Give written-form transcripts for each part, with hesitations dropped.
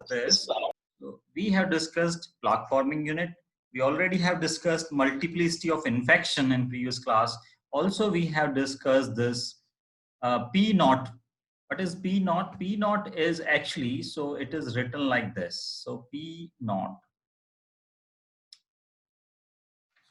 this. So we have discussed plaque forming unit. We already have discussed multiplicity of infection in previous class. Also, we have discussed this P naught. What is P naught? P naught is actually, so it is written like this. So P naught.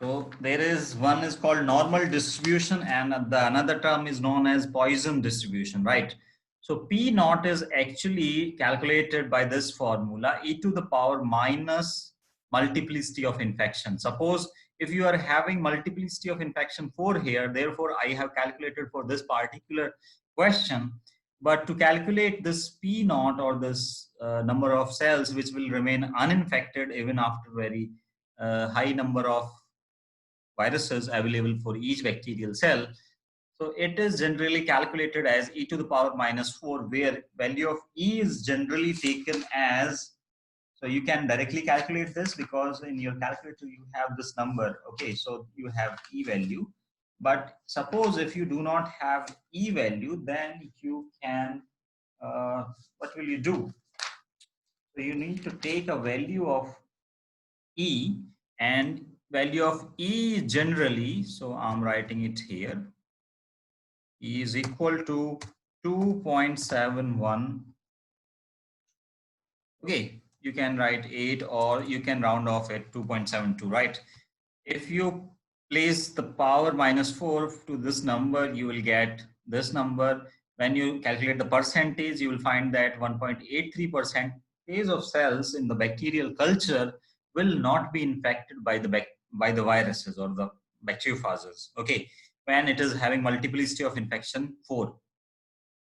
So there is one is called normal distribution and the another term is known as Poisson distribution, right? So P naught is actually calculated by this formula, e to the power minus multiplicity of infection. Suppose if you are having multiplicity of infection 4 here, therefore I have calculated for this particular question. But to calculate this P naught or this number of cells which will remain uninfected even after very high number of viruses available for each bacterial cell. So it is generally calculated as e to the power minus 4, where value of e is generally taken as, so you can directly calculate this because in your calculator you have this number. Okay, so you have e value. But suppose if you do not have e value, then you can, what will you do? So you need to take a value of e, and value of e generally, so I'm writing it here, e is equal to 2.71. Okay, you can write 8 or you can round off at 2.72, right? If you place the power minus 4 to this number, you will get this number. When you calculate the percentage, you will find that 1.83% of cells in the bacterial culture will not be infected by the viruses or the bacteriophages. Okay, when it is having multiplicity of infection 4.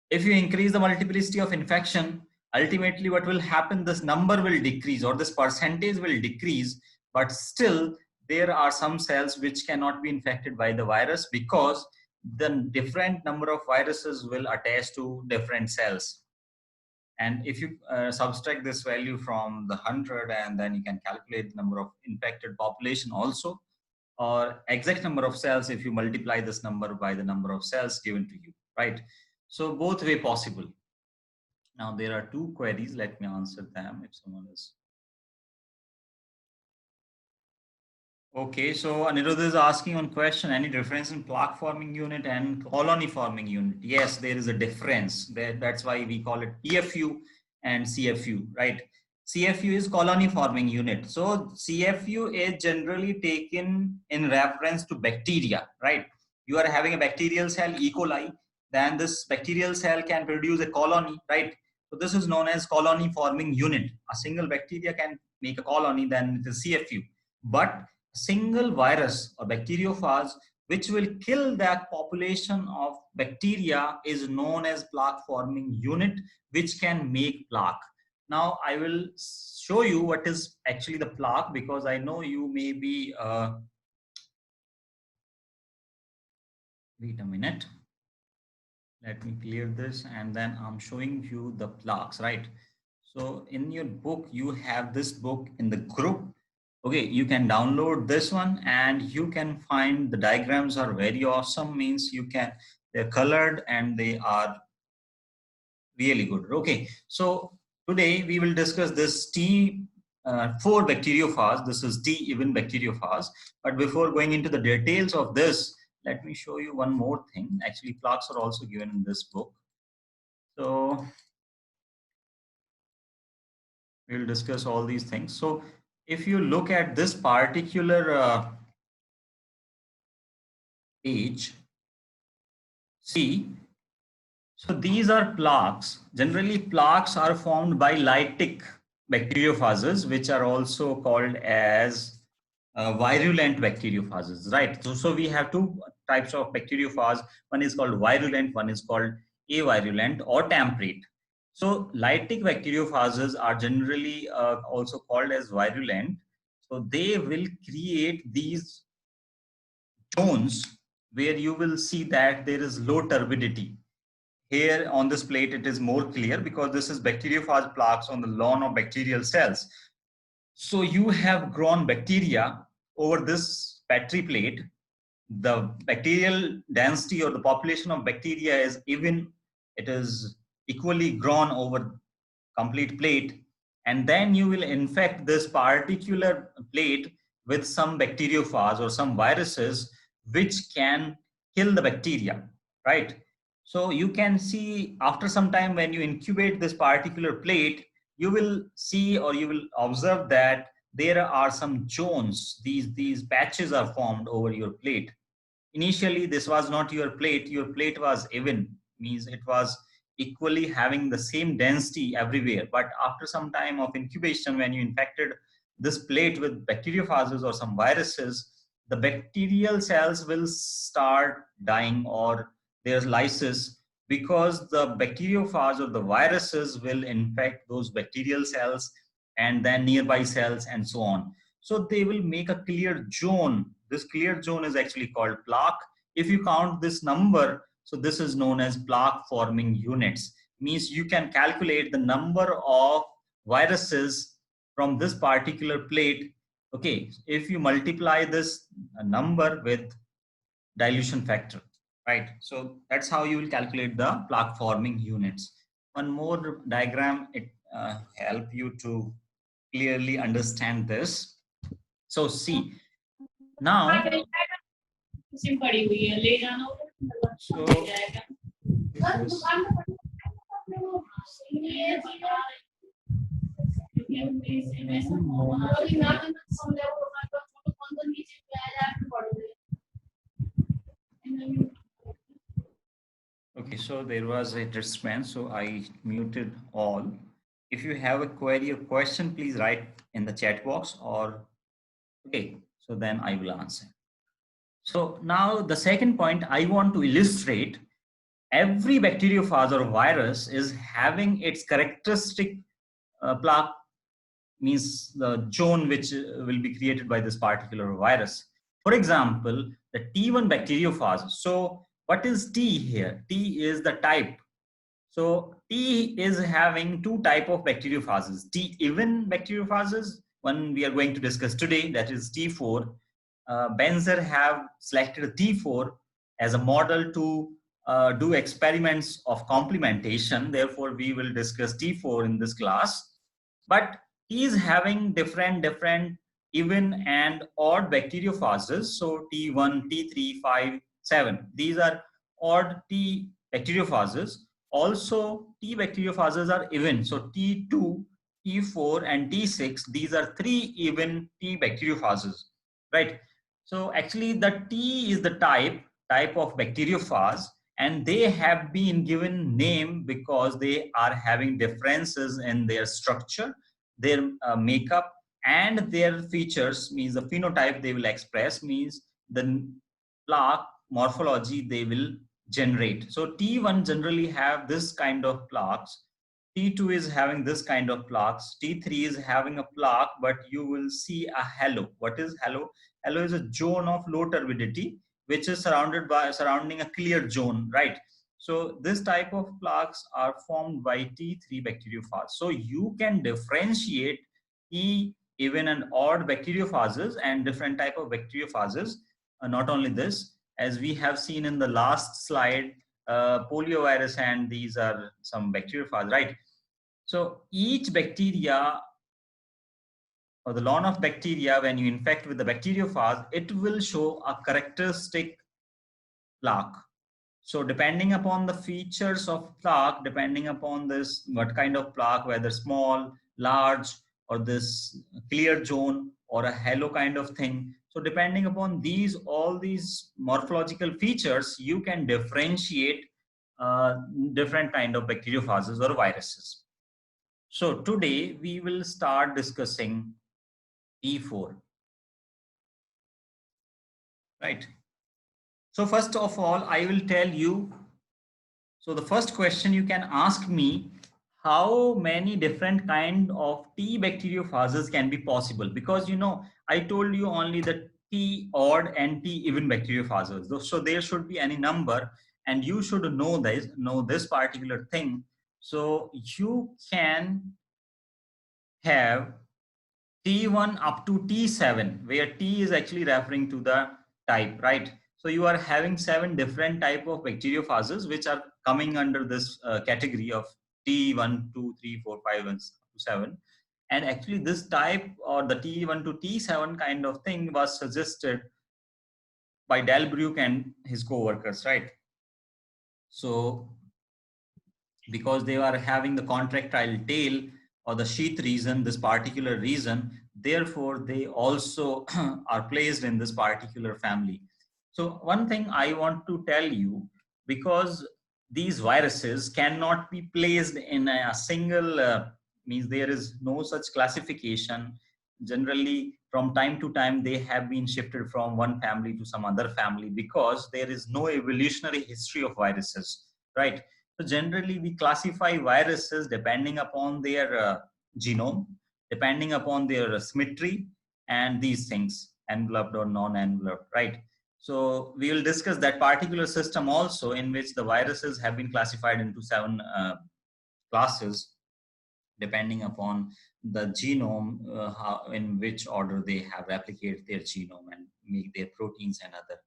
If you increase the multiplicity of infection, ultimately what will happen, this number will decrease or this percentage will decrease, but still there are some cells which cannot be infected by the virus because the different number of viruses will attach to different cells. And if you subtract this value from the 100, and then you can calculate the number of infected population also, or exact number of cells if you multiply this number by the number of cells given to you, right? So both way possible. Now there are two queries. Let me answer them if someone is. Okay, so Anirudh is asking one question, any difference in plaque forming unit and colony forming unit? Yes, there is a difference. That's why we call it PFU and CFU, right? CFU is colony forming unit. So CFU is generally taken in reference to bacteria, right? You are having a bacterial cell, E. coli, then this bacterial cell can produce a colony, right? So this is known as colony forming unit. A single bacteria can make a colony, then it is CFU. But single virus or bacteriophage which will kill that population of bacteria is known as plaque forming unit, which can make plaque. Now I will show you what is actually the plaque, because I know you may be wait a minute, let me clear this, and then I'm showing you the plaques, right? So in your book you have this book in the group. Okay, you can download this one and you can find the diagrams are very awesome, means you can, they're colored and they are really good. Okay, so today we will discuss this T4 bacteriophage. This is T even bacteriophage. But before going into the details of this, let me show you one more thing. Actually, plaques are also given in this book. So we'll discuss all these things. So if you look at this particular page, see, so these are plaques. Generally, plaques are formed by lytic bacteriophages, which are also called as virulent bacteriophages, right? So we have two types of bacteriophages. One is called virulent, one is called avirulent or temperate. So lytic bacteriophages are generally also called as virulent. So they will create these zones where you will see that there is low turbidity. Here on this plate, it is more clear because this is bacteriophage plaques on the lawn of bacterial cells. So you have grown bacteria over this Petri plate. The bacterial density or the population of bacteria is even, it is equally grown over complete plate. and then you will infect this particular plate with some bacteriophage or some viruses which can kill the bacteria, right? So you can see after some time when you incubate this particular plate, you will see or you will observe that there are some zones. These patches are formed over your plate. Initially, this was not your plate. Your plate was even, means it was equally having the same density everywhere. But after some time of incubation, when you infected this plate with bacteriophages or some viruses, the bacterial cells will start dying or there's lysis, because the bacteriophage or the viruses will infect those bacterial cells and then nearby cells and so on. So they will make a clear zone. This clear zone is actually called plaque. If you count this number, so this is known as plaque forming units. Means you can calculate the number of viruses from this particular plate. Okay, if you multiply this number with dilution factor, right? So that's how you will calculate the plaque forming units. One more diagram, it help you to clearly understand this. So see, now, so this is, okay, so there was a disturbance, so I muted all. If you have a query or question, please write in the chat box, or okay, so then I will answer. So now the second point I want to illustrate, every bacteriophage or virus is having its characteristic plaque, means the zone which will be created by this particular virus. For example, the T1 bacteriophage. So what is T here? T is the type. So T is having two type of bacteriophages. T even bacteriophages, one we are going to discuss today, that is T4. Benzer have selected T4 as a model to do experiments of complementation. Therefore, we will discuss T4 in this class. But T is having different even and odd bacteriophages. So T1, T3, 5, 7. These are odd T bacteriophages. Also, T bacteriophages are even. So T2, T4, and T6, these are three even T bacteriophages, right? So actually the T is the type of bacteriophage, and they have been given name because they are having differences in their structure, their makeup, and their features, means the phenotype they will express, means the plaque morphology they will generate. So T1 generally have this kind of plaques, T2 is having this kind of plaques, T3 is having a plaque, but you will see a halo. What is halo? Halo is a zone of low turbidity which is surrounding a clear zone, right? So this type of plaques are formed by T3 bacteriophages. So you can differentiate E, even and odd bacteriophages and different type of bacteriophages. Not only this, as we have seen in the last slide, poliovirus, and these are some bacteriophages, right? So each bacteria or the lawn of bacteria, when you infect with the bacteriophage, it will show a characteristic plaque. So depending upon the features of plaque, depending upon this, what kind of plaque, whether small, large, or this clear zone or a halo kind of thing. So depending upon these, all these morphological features, you can differentiate different kind of bacteriophages or viruses. So today we will start discussing T4, right? So first of all, I will tell you, so the first question you can ask me, how many different kind of T bacteriophages can be possible? Because you know, I told you only the T odd and T even bacteriophages. So there should be any number, and you should know this particular thing. So you can have T1 up to T7, where T is actually referring to the type, right? So you are having 7 different type of bacteriophages which are coming under this category of T1, 2, 3, 4, 5, and 7. And actually this type, or the T1 to T7 kind of thing, was suggested by Delbruck and his co-workers, right? So because they are having the contractile tail or the sheath region, this particular region, therefore they also are placed in this particular family. So one thing I want to tell you, because these viruses cannot be placed in a single, means there is no such classification. Generally, from time to time, they have been shifted from one family to some other family because there is no evolutionary history of viruses, right? So generally, we classify viruses depending upon their genome, depending upon their symmetry, and these things, enveloped or non-enveloped, right? So we will discuss that particular system also, in which the viruses have been classified into 7 classes, depending upon the genome, in which order they have replicated their genome and make their proteins and other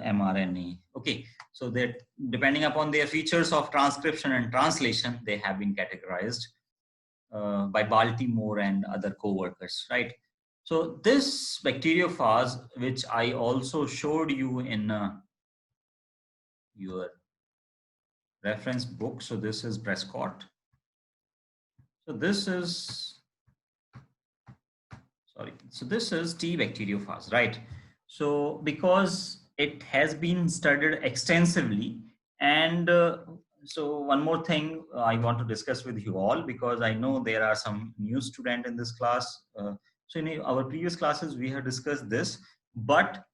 mRNA. Okay, so that depending upon their features of transcription and translation, they have been categorized by Baltimore and other co-workers, right? So this bacteriophage, which I also showed you in your reference book. So this is Prescott. So this is, sorry, so this is T bacteriophage, right? So because it has been studied extensively, and so one more thing I want to discuss with you all, because I know there are some new students in this class. So in our previous classes, we have discussed this, but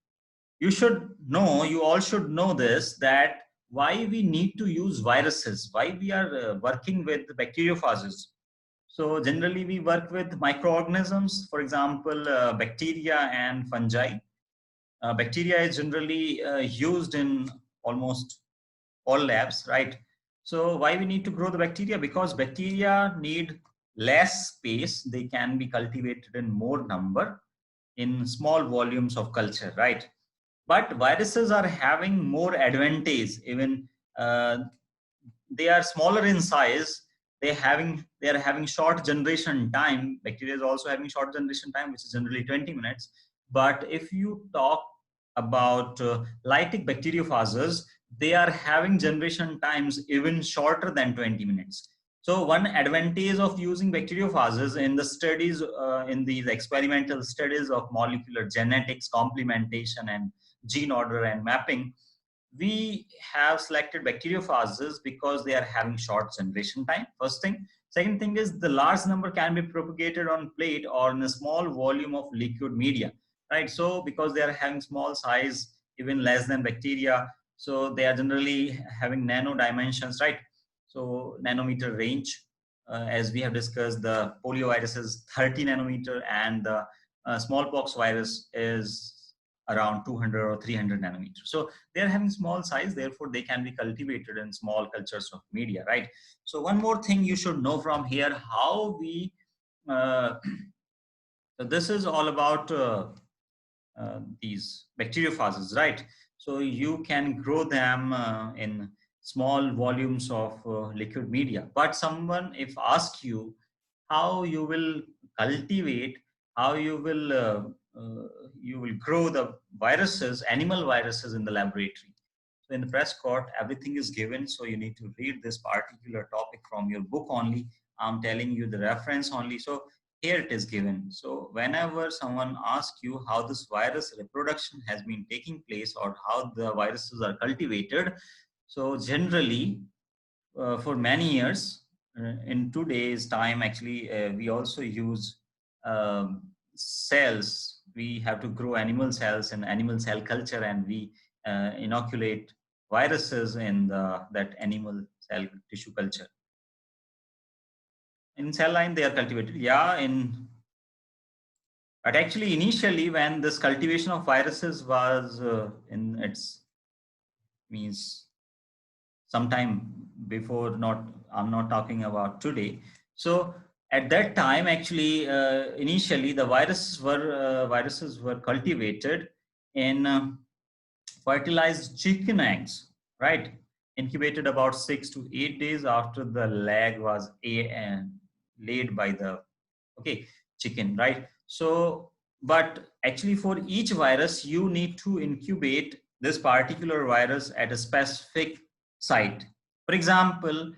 you should know, you all should know this, that why we need to use viruses, why we are working with bacteriophages. So generally we work with microorganisms, for example, bacteria and fungi. Bacteria is generally used in almost all labs, right? So why we need to grow the bacteria? Because bacteria need less space. They can be cultivated in more number in small volumes of culture, right? But viruses are having more advantage. Even uh, they are smaller in size, they are having short generation time. Bacteria is also having short generation time, which is generally 20 minutes. But if you talk about lytic bacteriophages, they are having generation times even shorter than 20 minutes. So one advantage of using bacteriophages in the studies, in these experimental studies of molecular genetics, complementation, and gene order and mapping, we have selected bacteriophages because they are having short generation time, first thing. Second thing is the large number can be propagated on plate or in a small volume of liquid media, right? So because they are having small size, even less than bacteria, so they are generally having nano dimensions, right? So nanometer range, as we have discussed, the poliovirus is 30 nanometer, and the smallpox virus is around 200 or 300 nanometers. So they are having small size, therefore they can be cultivated in small cultures of media, right? So one more thing you should know from here, how we uh, so this is all about these bacteriophages, right? So you can grow them in small volumes of liquid media. But someone if ask you how you will cultivate, how uh, you will grow the viruses, animal viruses in the laboratory. So in the Prescott, everything is given. So you need to read this particular topic from your book only. I'm telling you the reference only. So here it is given. So whenever someone asks you how this virus reproduction has been taking place or how the viruses are cultivated, so generally for many years, in today's time, actually, we also use um, cells. We have to grow animal cells in animal cell culture, and we inoculate viruses in that animal cell tissue culture. In cell line, they are cultivated. Yeah, but actually, initially, when this cultivation of viruses was in its means sometime before, not I'm not talking about today. So at that time, actually, initially the viruses were cultivated in fertilized chicken eggs, right? Incubated about 6 to 8 days after the leg was laid by the Okay, chicken, right? So, but actually for each virus, you need to incubate this particular virus at a specific site. For example,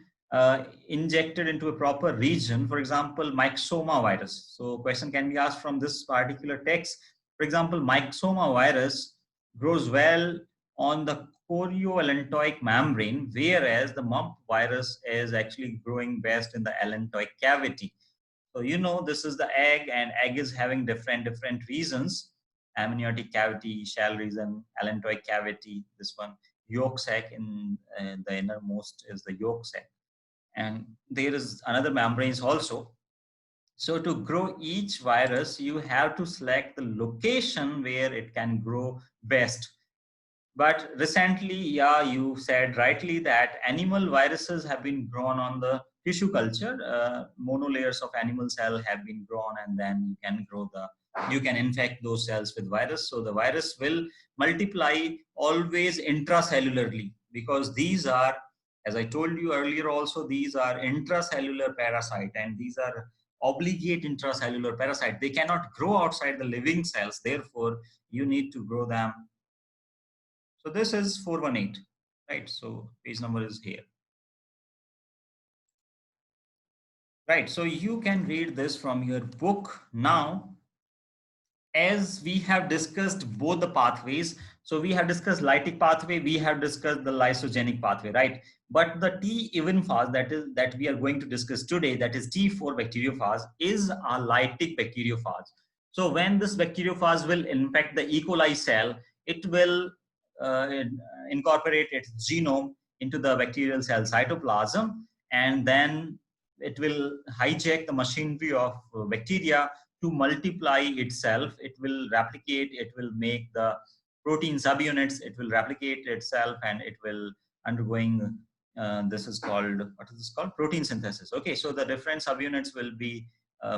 injected into a proper region, for example, myxoma virus. So question can be asked from this particular text. For example, myxoma virus grows well on the chorioallantoic membrane, whereas the mump virus is actually growing best in the allantoic cavity. So you know this is the egg, and egg is having different regions: amniotic cavity, shell region, allantoic cavity. This one, yolk sac in the innermost is the yolk sac, and there is another membranes also. So to grow each virus, you have to select the location where it can grow best. But recently, yeah, you said rightly that animal viruses have been grown on the tissue culture. Monolayers of animal cell have been grown, and then you can infect those cells with virus. So the virus will multiply always intracellularly, because these are, as I told you earlier also, these are intracellular parasite, and these are obligate intracellular parasite. They cannot grow outside the living cells. Therefore, you need to grow them. So this is 418, right? So page number is here, right? So you can read this from your book. Now, as we have discussed both the pathways, so we have discussed lytic pathway, we have discussed the lysogenic pathway, right? But the T even phase that we are going to discuss today, that is T4 bacteriophage, is a lytic bacteriophage. So when this bacteriophage will infect the E. coli cell, it will uh, incorporate its genome into the bacterial cell cytoplasm, and then it will hijack the machinery of bacteria to multiply itself. It will replicate, it will make the protein subunits, it will replicate itself, and it will undergoing this is called, what is this called, protein synthesis. Okay, so the different subunits will be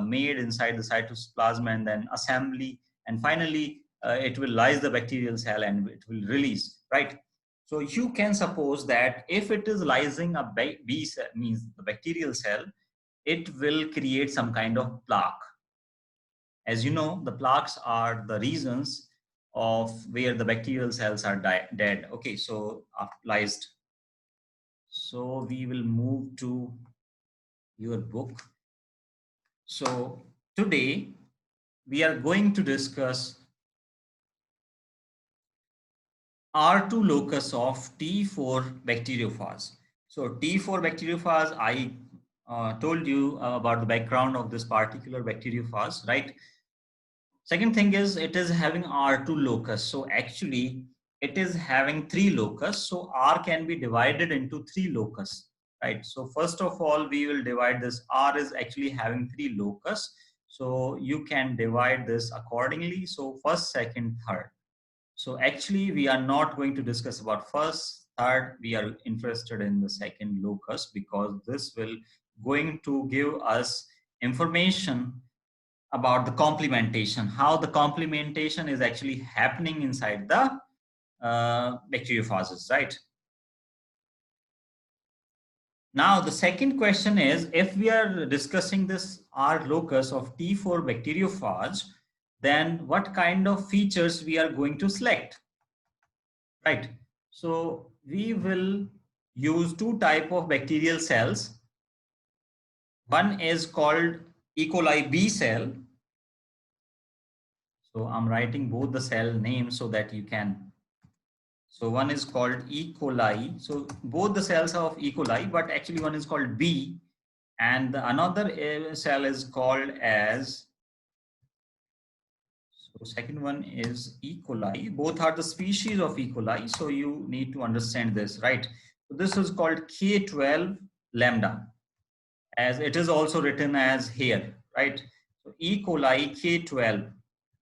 made inside the cytoplasm, and then assembly, and finally it will lyse the bacterial cell and it will release, right? So you can suppose that if it is lysing a B cell, means the bacterial cell, it will create some kind of plaque. As you know, the plaques are the regions of where the bacterial cells are dead. Okay, so lysed. So we will move to your book. So today we are going to discuss R2 locus of T4 bacteriophage. So T4 bacteriophage, I told you about the background of this particular bacteriophage, right? Second thing is it is having R2 locus. So actually it is having 3 locus. So R can be divided into 3 locus, right? So first of all, we will divide this. R is actually having 3 locus. So you can divide this accordingly. So first, second, third. So actually we are not going to discuss about first, third. We are interested in the second locus, because this will going to give us information about the complementation, how the complementation is actually happening inside the bacteriophages, right? Now, the second question is, if we are discussing this R locus of T4 bacteriophage, then what kind of features we are going to select, right? So we will use two type of bacterial cells. One is called E. coli B cell. So I'm writing both the cell names so that you can. So one is called E. coli. So both the cells are of E. coli, but actually one is called B, and the another cell is called as, so second one is E. coli. Both are the species of E. coli. So you need to understand this, right? So this is called K12 lambda, as it is also written as here, right? So E. coli K12.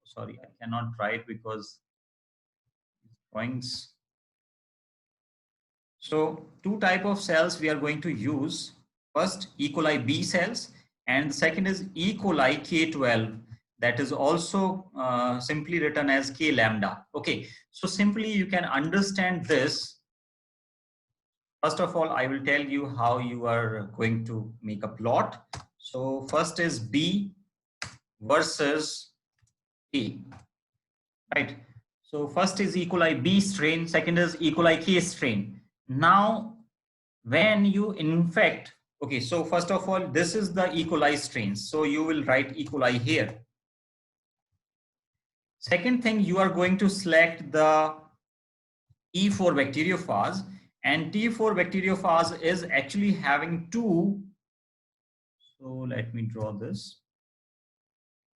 Sorry, I cannot write because drawings. So two type of cells we are going to use. First, E. coli B cells, and the second is E. coli K12. That is also simply written as K lambda. Okay, so simply you can understand this. First of all, I will tell you how you are going to make a plot. So first is B. versus A, right? So first is E. coli B strain, second is E. coli K strain. Now, when you infect, okay, so first of all, this is the E. coli strains. So you will write E. coli here. Second thing, you are going to select the E4 bacteriophage, and T4 bacteriophage is actually having two. So let me draw this.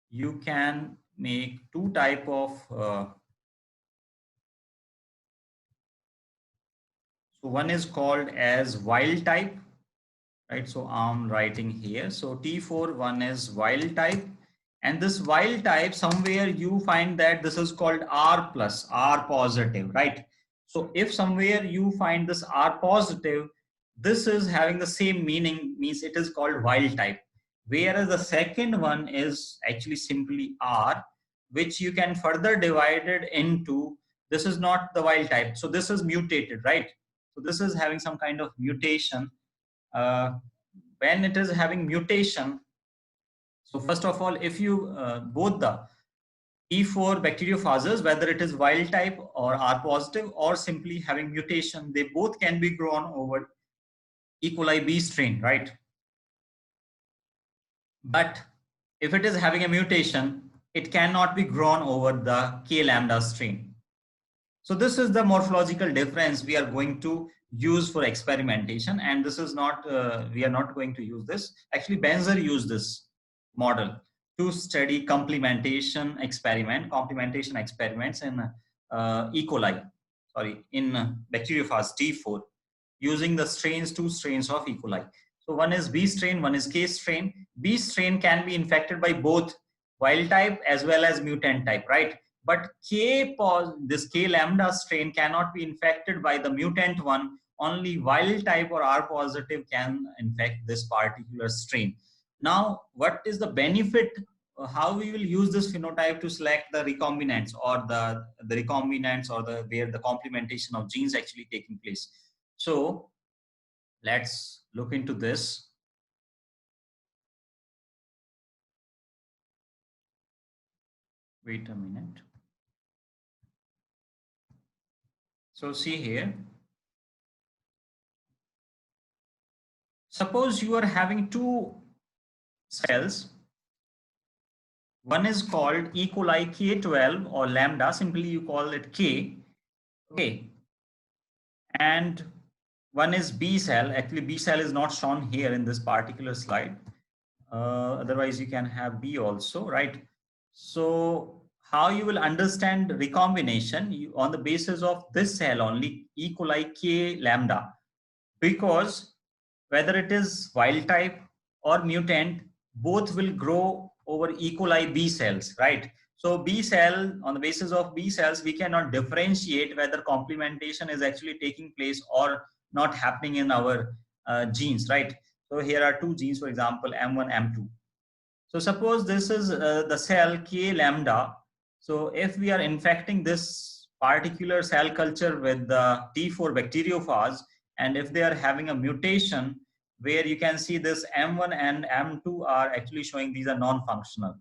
You can make two type of so one is called as wild type, right? So I'm writing here. So T4 one is wild type, and this wild type, somewhere you find that this is called R plus, R positive, right? So if somewhere you find this R positive, this is having the same meaning, means it is called wild type. Whereas the second one is actually simply R, which you can further divide it into, this is not the wild type. So this is mutated, right? So this is having some kind of mutation. Uh, when it is having mutation, so first of all, if you both the E4 bacteriophages, whether it is wild type or R positive or simply having mutation, they both can be grown over E. coli B strain, right? But if it is having a mutation, it cannot be grown over the K lambda strain. So this is the morphological difference we are going to use for experimentation, and this is not, we are not going to use this. Actually, Benzer used this model to study complementation experiments in E. coli, sorry, in bacteriophage T4, using the strains, two strains of E. coli. So one is B strain, one is K strain. B strain can be infected by both wild type as well as mutant type, right? But this K lambda strain cannot be infected by the mutant one. Only wild type or R positive can infect this particular strain. Now, what is the benefit? How we will use this phenotype to select the recombinants, or the recombinants, or the where the complementation of genes actually taking place. So let's look into this. Wait a minute. So see here. Suppose you are having two cells. One is called E. coli K12 or lambda, simply you call it K. Okay. And one is B cell. Actually, B cell is not shown here in this particular slide. Otherwise, you can have B also, right? So how you will understand recombination on the basis of this cell only, E. coli K lambda, because whether it is wild type or mutant, both will grow over E. coli B cells, right? So B cell, on the basis of B cells, we cannot differentiate whether complementation is actually taking place or not happening in our genes, right? So here are two genes, for example, M1, M2. So suppose this is the cell K lambda. So if we are infecting this particular cell culture with the T4 bacteriophage, and if they are having a mutation where you can see this M1 and M2 are actually showing these are non-functional,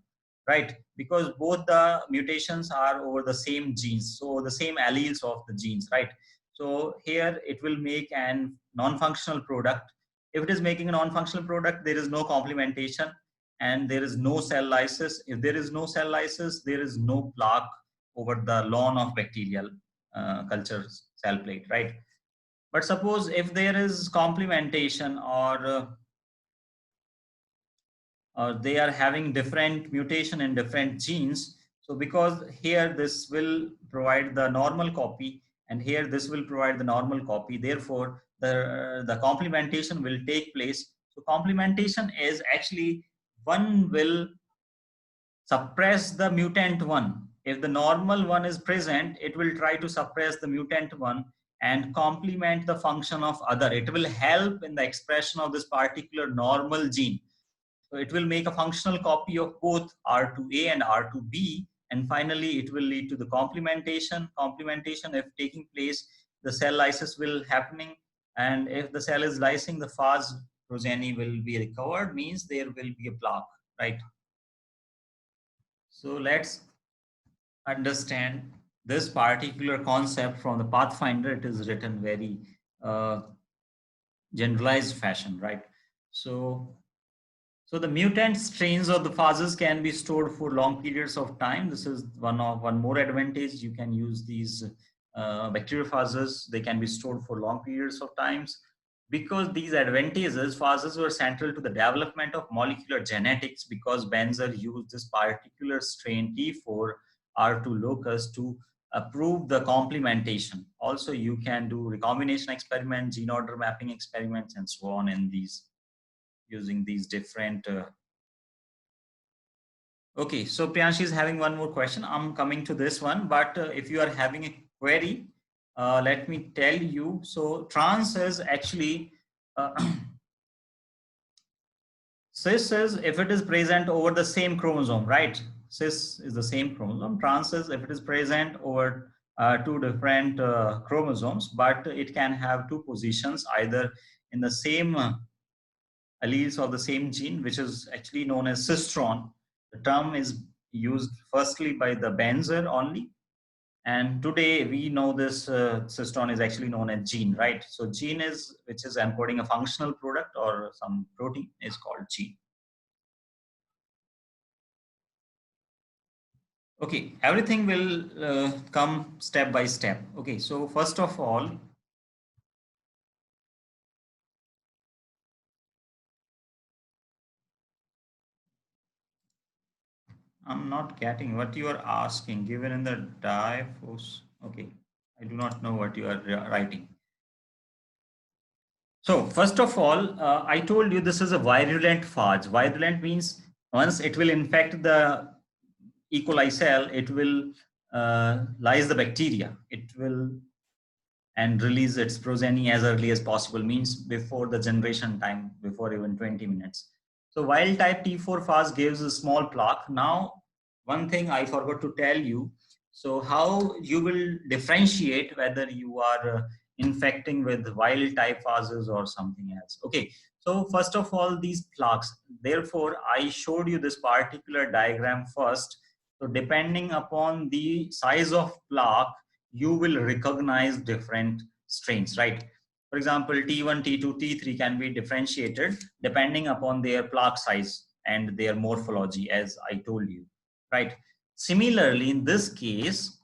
right? Because both the mutations are over the same genes, so the same alleles of the genes, right? So here it will make an non-functional product. If it is making a non-functional product, there is no complementation and there is no cell lysis. If there is no cell lysis, there is no plaque over the lawn of bacterial culture cell plate, right? But suppose if there is complementation, or they are having different mutation in different genes, so because here this will provide the normal copy and here this will provide the normal copy, therefore the complementation will take place. So complementation is actually one will suppress the mutant one. If the normal one is present, it will try to suppress the mutant one and complement the function of other. It will help in the expression of this particular normal gene. So it will make a functional copy of both R2A and R2B, and finally it will lead to the complementation. Complementation, if taking place, the cell lysis will happening, and if the cell is lysing, the phage progeny will be recovered, means there will be a plaque, right? So let's understand this particular concept from the Pathfinder. It is written very uh, generalized fashion, right? So, so the mutant strains of the phases can be stored for long periods of time. This is one more advantage. You can use these bacteriophages. They can be stored for long periods of times. Because these advantages, phases were central to the development of molecular genetics, because Benzer used this particular strain T4 R2 locus to prove the complementation. Also, you can do recombination experiments, gene order mapping experiments, and so on in these using these different. Okay, so Priyanshi is having one more question. I'm coming to this one, but if you are having a query, let me tell you. So trans is actually uh, cis is if it is present over the same chromosome, right? Cis is the same chromosome. Trans is if it is present over two different chromosomes, but it can have two positions either in the same alleles of the same gene, which is actually known as cistron. The term is used firstly by the Benzer only. And today we know this cistron is actually known as gene, right? So gene is, which is encoding a functional product or some protein, is called gene. Okay, everything will come step by step. Okay, so first of all, I'm not getting what you are asking. Given in the diphos, okay, I do not know what you are writing. So first of all, I told you this is a virulent phage. Virulent means once it will infect the E. coli cell, it will lyse the bacteria. It will and release its progeny as early as possible, means before the generation time, before even 20 minutes. So wild type T4 fast gives a small plaque. Now, one thing I forgot to tell you. So how you will differentiate whether you are infecting with wild type phases or something else. Okay. So first of all, these plaques. Therefore, I showed you this particular diagram first. So depending upon the size of plaque, you will recognize different strains, right? For example, T1, T2, T3 can be differentiated depending upon their plaque size and their morphology, as I told you, right? Similarly, in this case,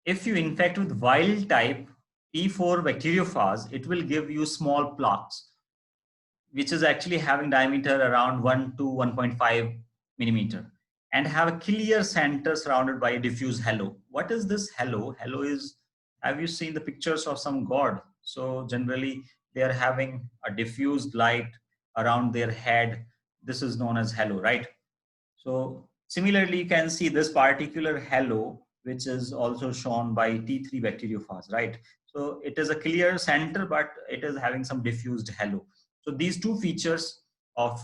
if you infect with wild type T4 bacteriophage, it will give you small plaques, which is actually having diameter around 1 to 1.5 millimeter and have a clear center surrounded by a diffuse halo. What is this halo? Halo is, have you seen the pictures of some god? So generally they are having a diffused light around their head. This is known as halo, right? So similarly, you can see this particular halo, which is also shown by T3 bacteriophage, right? So it is a clear center, but it is having some diffused halo. So these two features of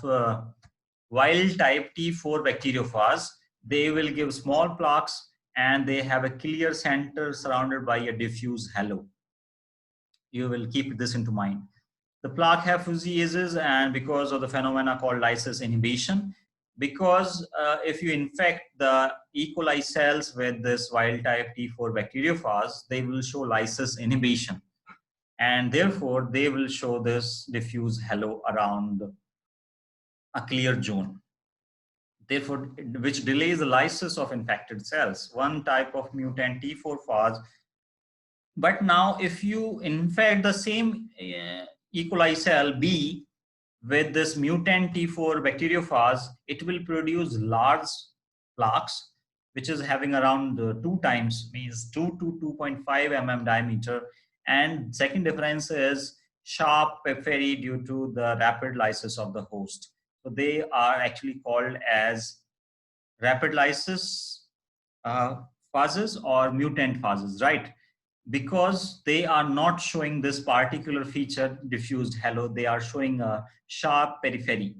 wild type T4 bacteriophage, they will give small plaques and they have a clear center surrounded by a diffuse halo. You will keep this into mind. The plaque have physiases, and because of the phenomena called lysis inhibition, because if you infect the E. coli cells with this wild type T4 bacteriophage, they will show lysis inhibition, and therefore they will show this diffuse halo around a clear zone. Therefore, which delays the lysis of infected cells. One type of mutant T4 phage. But now, if you infect the same E. coli cell B with this mutant T4 bacteriophage, it will produce large plaques, which is having around 2 times, means 2 to 2.5 mm diameter. And second difference is sharp periphery due to the rapid lysis of the host. So they are actually called as rapid lysis phases or mutant phases, right? Because they are not showing this particular feature, diffused halo, they are showing a sharp periphery.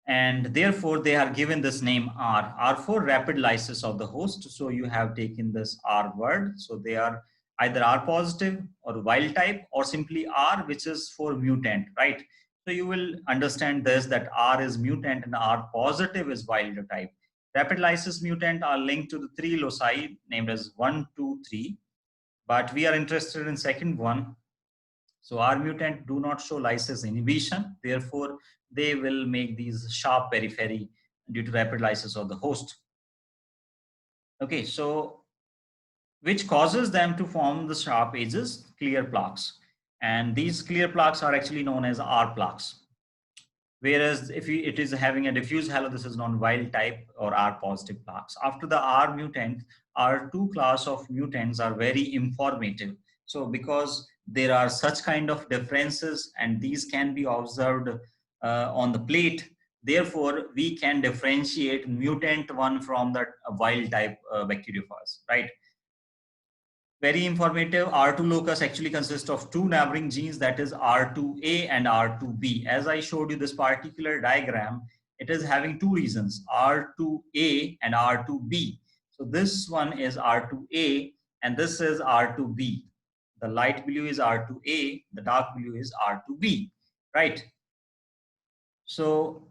And therefore, they are given this name R for rapid lysis of the host. So you have taken this R word. So they are either R positive or wild type, or simply R, which is for mutant, right? So you will understand this, that R is mutant and R positive is wild type. Rapid lysis mutant are linked to the three loci named as 1, 2, 3, but we are interested in second one. So R mutant do not show lysis inhibition, therefore they will make these sharp periphery due to rapid lysis of the host. Okay, so which causes them to form the sharp edges, clear plaques. And these clear plaques are actually known as R plaques. Whereas if it is having a diffuse halo, this is known wild type or R positive plaques. After the R mutant, R2 class of mutants are very informative. So because there are such kind of differences and these can be observed on the plate, therefore we can differentiate mutant one from the wild type bacteriophage, right? Very informative. R2 locus actually consists of two neighboring genes, that is R2A and R2B. As I showed you this particular diagram, it is having two regions, R2A and R2B. So this one is R2A and this is R2B. The light blue is R2A, the dark blue is R2B, right? So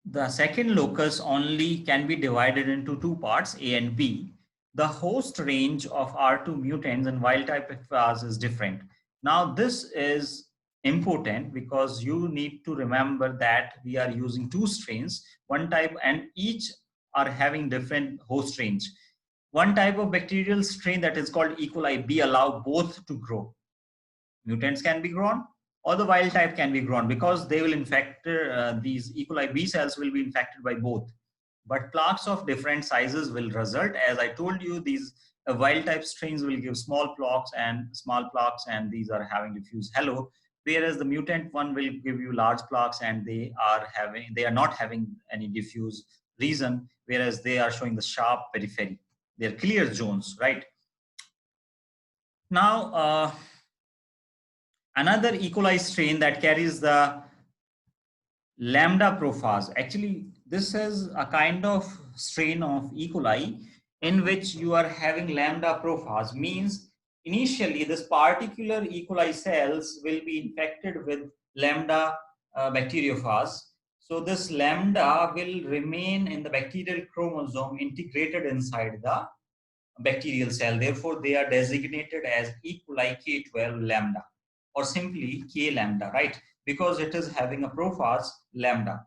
the second locus only can be divided into two parts, A and B. The host range of R2 mutants and wild type phage is different. Now this is important because you need to remember that we are using two strains, one type, and each are having different host range. One type of bacterial strain that is called E. coli B allow both to grow. Mutants can be grown or the wild type can be grown because they will infect these E. coli B cells will be infected by both. But plaques of different sizes will result. As I told you, these wild type strains will give small plaques and these are having diffuse halo, whereas the mutant one will give you large plaques and they are not having any diffuse region, whereas they are showing the sharp periphery. They're clear zones, right? Now, another E. coli strain that carries the lambda prophase. Actually, this is a kind of strain of E. coli in which you are having lambda prophase, means initially this particular E. coli cells will be infected with lambda bacteriophage. So this lambda will remain in the bacterial chromosome integrated inside the bacterial cell. Therefore, they are designated as E. coli K12 lambda or simply K lambda, right? Because it is having a prophase lambda.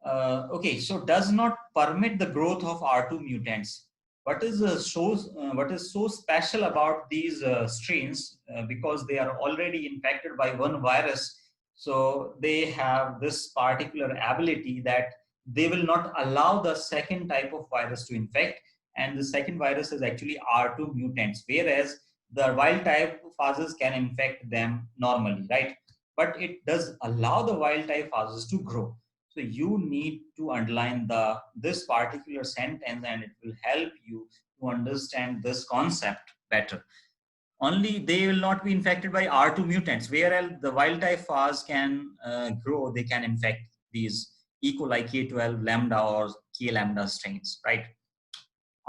Okay, so does not permit the growth of R2 mutants. What is so special about these strains? Because they are already infected by one virus, so they have this particular ability that they will not allow the second type of virus to infect, and the second virus is actually R2 mutants, whereas the wild type phages can infect them normally, right? But it does allow the wild type phages to grow. So you need to underline this particular sentence and it will help you to understand this concept better. Only they will not be infected by R2 mutants, whereas the wild type phage can grow, they can infect these E. coli K12 lambda or K lambda strains, right?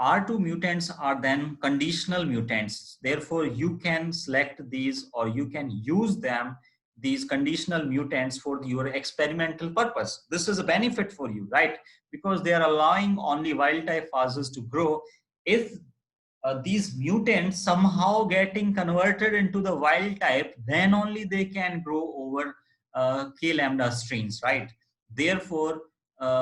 R2 mutants are then conditional mutants. Therefore, you can select these or you can use them, these conditional mutants, for your experimental purpose. This is a benefit for you, right? Because they are allowing only wild type phages to grow. If these mutants somehow getting converted into the wild type, then only they can grow over K lambda strains, right? Therefore,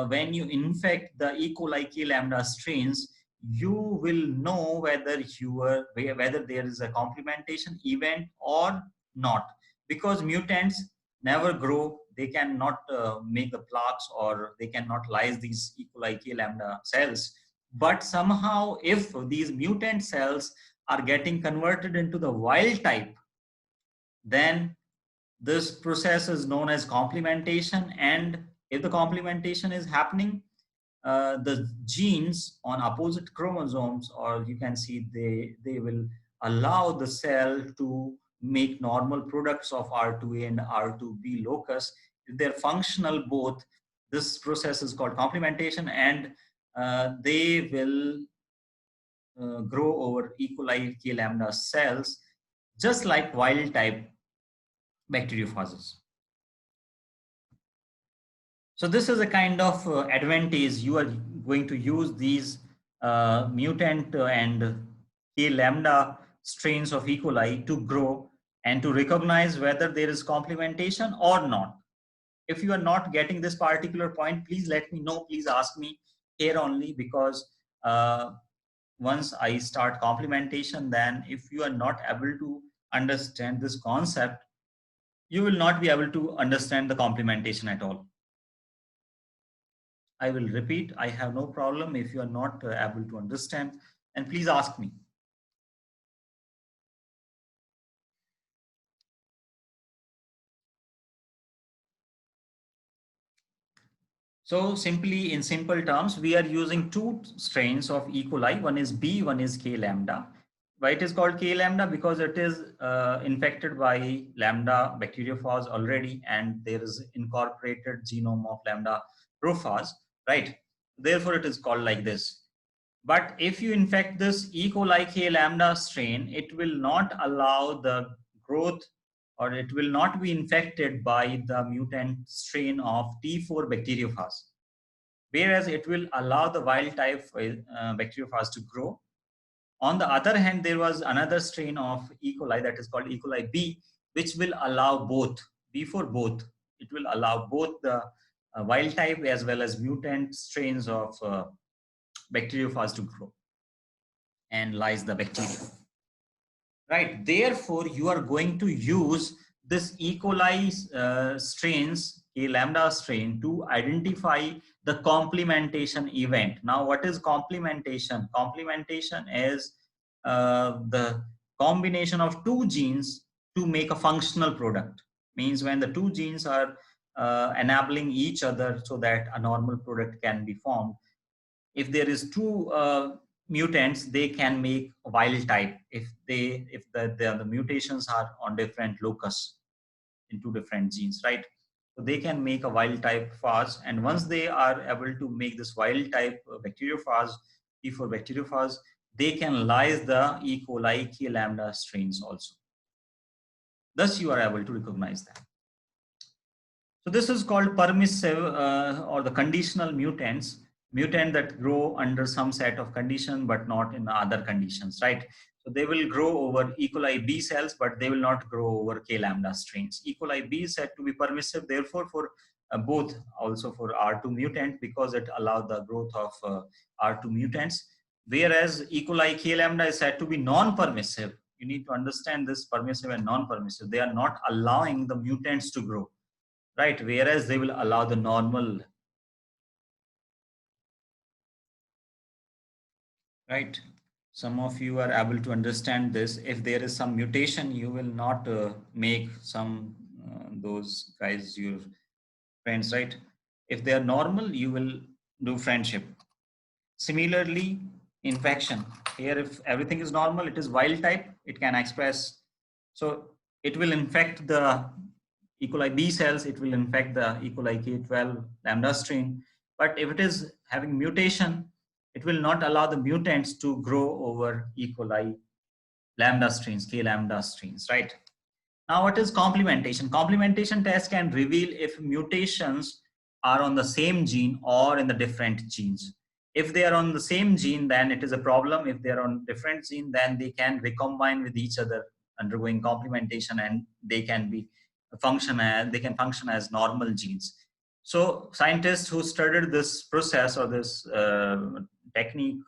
when you infect the E. coli K lambda strains, you will know whether there is a complementation event or not, because mutants never grow. They cannot make the plaques or they cannot lyse these E. coli K lambda cells. But somehow, if these mutant cells are getting converted into the wild type, then this process is known as complementation. And if the complementation is happening, the genes on opposite chromosomes, or you can see they will allow the cell to make normal products of R2A and R2B locus. If they're functional both, this process is called complementation, and they will grow over E. coli K lambda cells, just like wild type bacteriophages. So this is a kind of advantage. You are going to use these mutant and K lambda strains of E. coli to grow and to recognize whether there is complementation or not. If you are not getting this particular point, please let me know. Please ask me here only, because uh, once I start complementation, then if you are not able to understand this concept, you will not be able to understand the complementation at all. I will repeat, I have no problem if you are not able to understand, and please ask me. So simply, in simple terms, we are using two strains of E. coli. One is B, one is K lambda. Why it is called K lambda? Because it is infected by lambda bacteriophage already, and there is incorporated genome of lambda prophage, right? Therefore, it is called like this. But if you infect this E. coli K lambda strain, it will not allow the growth, or it will not be infected by the mutant strain of T4 bacteriophage, whereas it will allow the wild type bacteriophage to grow. On the other hand, there was another strain of E. coli that is called E. coli B, which will allow both, before both, it will allow both the wild type as well as mutant strains of bacteriophage to grow and lies the bacteria. Right. Therefore, you are going to use this E. coli strains, a lambda strain, to identify the complementation event. Now, what is complementation? Complementation is the combination of two genes to make a functional product. Means when the two genes are enabling each other so that a normal product can be formed. If there is two mutants, they can make a wild type if the mutations are on different locus in two different genes, right? So they can make a wild type phage, and once they are able to make this wild type bacteriophage, T4 bacteriophage, they can lyse the E. coli K lambda strains also. Thus, you are able to recognize that. So this is called permissive or the conditional mutants, mutant that grow under some set of condition but not in other conditions, right? So they will grow over E. coli B cells, but they will not grow over K lambda strains. E. coli B is said to be permissive, therefore for both, also for R2 mutant, because it allowed the growth of R2 mutants. Whereas E. coli K lambda is said to be non-permissive. You need to understand this permissive and non-permissive. They are not allowing the mutants to grow, right? Whereas they will allow the normal, right? Some of you are able to understand this. If there is some mutation, you will not make some those guys your friends, right? If they are normal, you will do friendship. Similarly, infection. Here, if everything is normal, it is wild type, it can express. So it will infect the E. coli B cells, it will infect the E. coli K12 lambda strain. But if it is having mutation, it will not allow the mutants to grow over E. coli lambda strains, K lambda strains, right? Now, what is complementation? Complementation test can reveal if mutations are on the same gene or in the different genes. If they are on the same gene, then it is a problem. If they are on different gene, then they can recombine with each other, undergoing complementation, and they can function as normal genes. So scientists who studied this process or this technique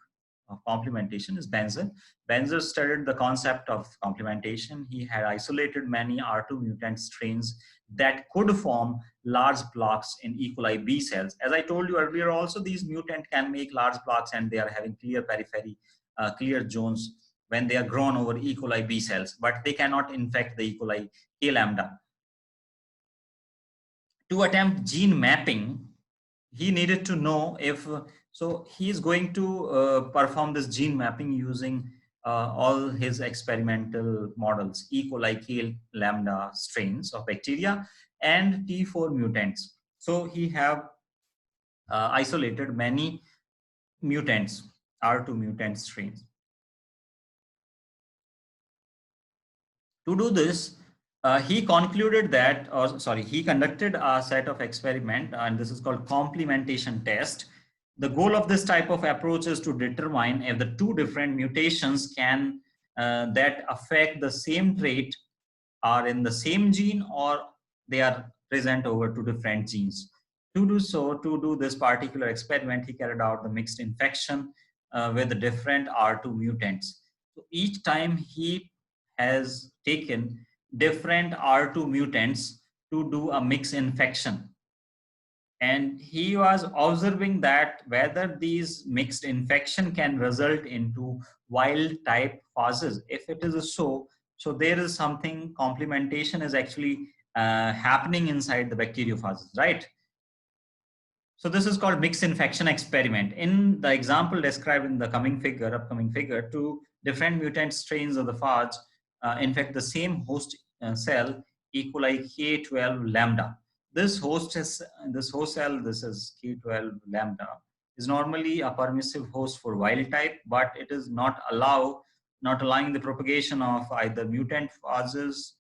of complementation is Benzer. Benzer studied the concept of complementation. He had isolated many R2 mutant strains that could form large blocks in E. coli B cells. As I told you earlier, also these mutant can make large blocks, and they are having clear periphery, clear zones when they are grown over E. coli B cells, but they cannot infect the E. coli K lambda. To attempt gene mapping, he needed to know if, so he is going to perform this gene mapping using all his experimental models, E. coli K lambda strains of bacteria and T4 mutants. So he have isolated many mutants, R2 mutant strains. To do this, he concluded that, or sorry, he conducted a set of experiment, and this is called complementation test. The goal of this type of approach is to determine if the two different mutations can that affect the same trait are in the same gene or they are present over two different genes. To do so, to do this particular experiment, he carried out the mixed infection with the different R2 mutants. So each time he has taken different R2 mutants to do a mixed infection. And he was observing that whether these mixed infection can result into wild type phases. If it is so there is something complementation is actually happening inside the bacteriophages, right? So this is called mixed infection experiment. In the example described in the upcoming figure, two different mutant strains of the phage infect the same host cell, E. coli K12 lambda. This host cell, this is K12 lambda, is normally a permissive host for wild type, but it is not allowing the propagation of either mutant phages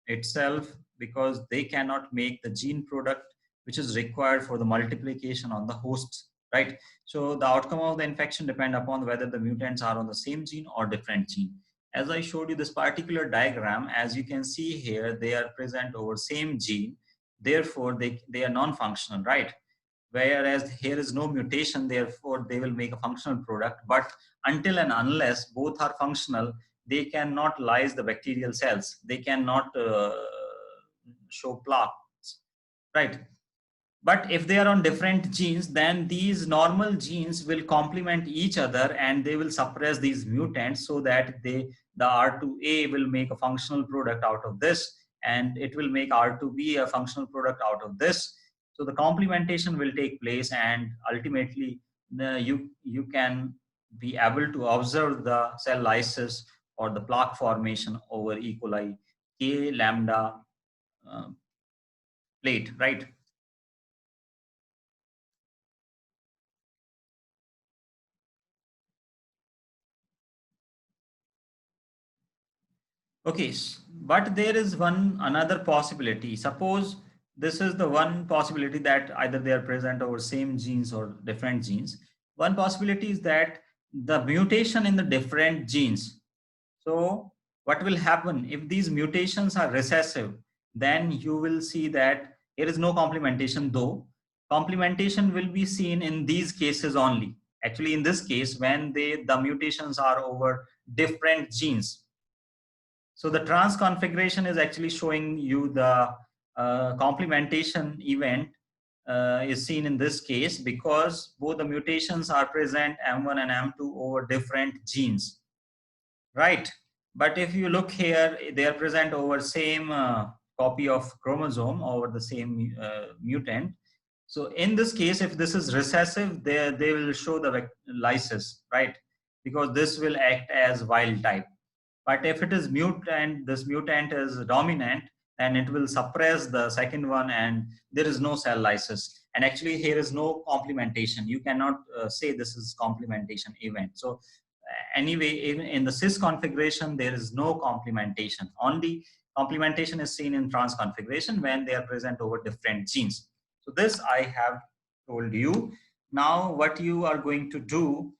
itself because they cannot make the gene product which is required for the multiplication on the hosts, right? So the outcome of the infection depend upon whether the mutants are on the same gene or different gene. As I showed you this particular diagram, as you can see here, they are present over same gene. Therefore, they are non-functional, right? Whereas here is no mutation, therefore they will make a functional product. But until and unless both are functional, they cannot lyse the bacterial cells. They cannot show plaques, right? But if they are on different genes, then these normal genes will complement each other and they will suppress these mutants so that the R2A will make a functional product out of this, and it will make R2B a functional product out of this. So the complementation will take place, and ultimately you can be able to observe the cell lysis or the plaque formation over E. coli K lambda uh, plate, right? Okay, but there is another possibility. Suppose this is the one possibility that either they are present over same genes or different genes. One possibility is that the mutation in the different genes. So what will happen if these mutations are recessive? Then you will see that there is no complementation, though. Complementation will be seen in these cases only. Actually, in this case, when the mutations are over different genes. So the trans configuration is actually showing you the complementation event is seen in this case because both the mutations are present M1 and M2 over different genes, right? But if you look here, they are present over same copy of chromosome over the same mutant. So in this case, if this is recessive, they will show the lysis, right? Because this will act as wild type. But if it is mutant, this mutant is dominant, then it will suppress the second one and there is no cell lysis. And actually here is no complementation. You cannot say this is complementation event. So anyway, even in the cis configuration, there is no complementation. Only complementation is seen in trans configuration when they are present over different genes. So this I have told you. Now what you are going to do,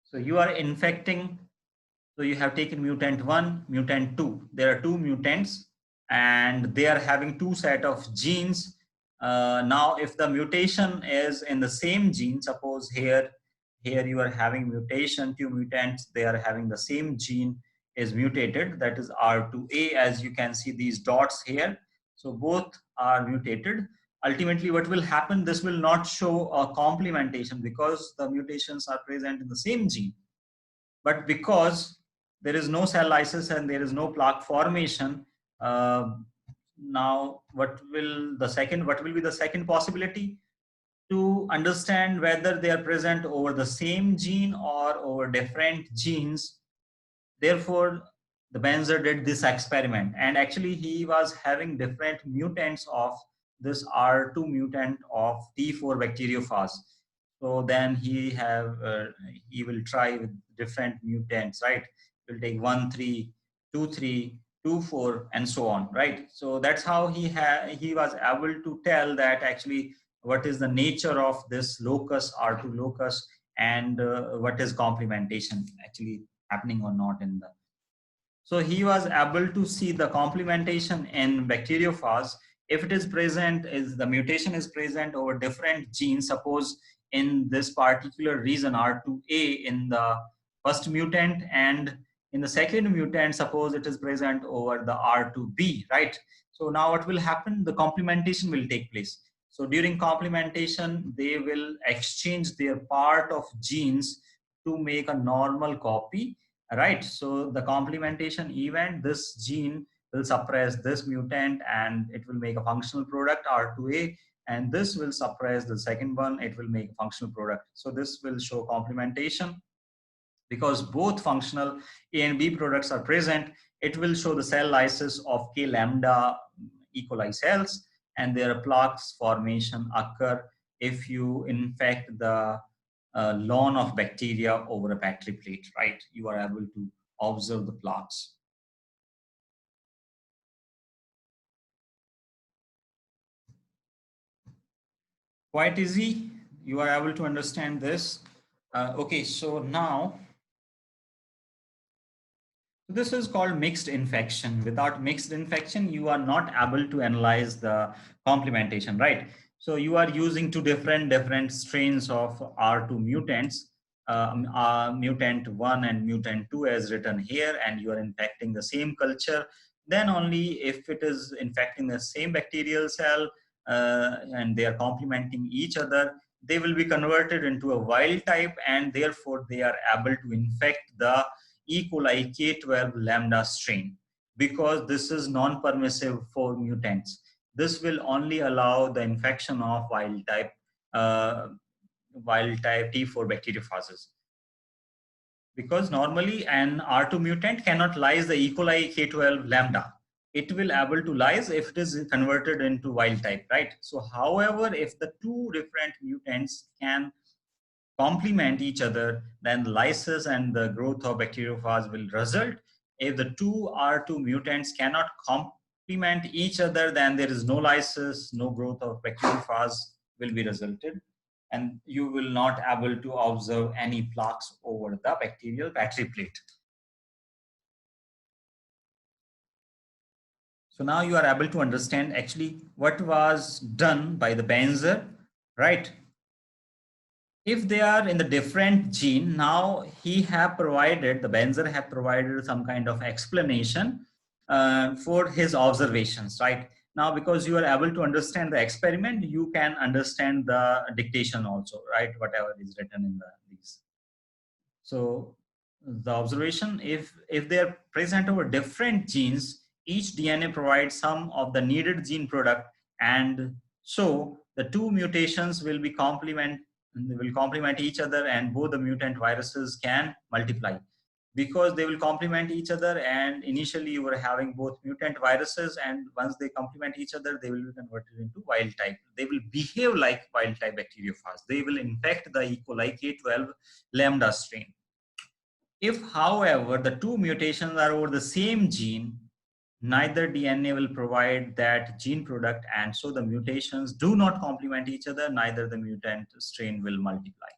so you are infecting. So you have taken mutant 1, mutant 2. There are two mutants and they are having two set of genes. Now, if the mutation is in the same gene, suppose here you are having mutation, two mutants, they are having the same gene is mutated, that is R2A, as you can see these dots here. So both are mutated. Ultimately, what will happen, this will not show a complementation because the mutations are present in the same gene. But because there is no cell lysis and there is no plaque formation, now what will be the second possibility? To understand whether they are present over the same gene or over different genes. Therefore, the Benzer did this experiment, and actually he was having different mutants of this R2 mutant of T4 bacteriophage. So then he will try with different mutants, right? He'll take 1, 3, 2, 3. 2, 4, and so on, right? So that's how he was able to tell that actually what is the nature of this locus, R2 locus, and what is complementation actually happening or not in the. So he was able to see the complementation in bacteriophage. If it is present, is the mutation is present over different genes. Suppose in this particular region R2A in the first mutant, and in the second mutant, suppose it is present over the R2B, right? So now what will happen? The complementation will take place. So during complementation, they will exchange their part of genes to make a normal copy, right? So the complementation event, this gene will suppress this mutant and it will make a functional product R2A, and this will suppress the second one, it will make a functional product. So this will show complementation. Because both functional A and B products are present, it will show the cell lysis of K lambda E. coli cells, and their plaques formation occur if you infect the lawn of bacteria over a Petri plate, right? You are able to observe the plaques. Quite easy. You are able to understand this. Okay, so now this is called mixed infection. Without mixed infection, you are not able to analyze the complementation, right? So you are using two different strains of R2 mutants, mutant 1 and mutant 2 as written here, and you are infecting the same culture. Then only if it is infecting the same bacterial cell and they are complementing each other, they will be converted into a wild type, and therefore they are able to infect the E. coli K12 lambda strain, because this is non-permissive for mutants. This will only allow the infection of uh, wild type T4 bacteriophages. Because normally an R2 mutant cannot lyse the E. coli K12 lambda. It will able to lyse if it is converted into wild type, right? So however, if the two different mutants can complement each other, then lysis and the growth of bacteriophage will result. If the two R2 mutants cannot complement each other, then there is no lysis, no growth of bacteriophage will be resulted, and you will not able to observe any plaques over the bacterial Petri plate. So now you are able to understand actually what was done by the Benzer, right? If they are in the different gene, now he have provided, the Benzer have provided some kind of explanation for his observations, right? Now, because you are able to understand the experiment, you can understand the dictation also, right? Whatever is written in these. So the observation, if they are present over different genes, each DNA provides some of the needed gene product, and so the two mutations will complement each other, and both the mutant viruses can multiply because they will complement each other. And initially you were having both mutant viruses, and once they complement each other, they will be converted into wild type. They will behave like wild type bacteriophage. They will infect the E. coli K12 lambda strain. If, however, the two mutations are over the same gene, neither DNA will provide that gene product, and so the mutations do not complement each other, neither the mutant strain will multiply.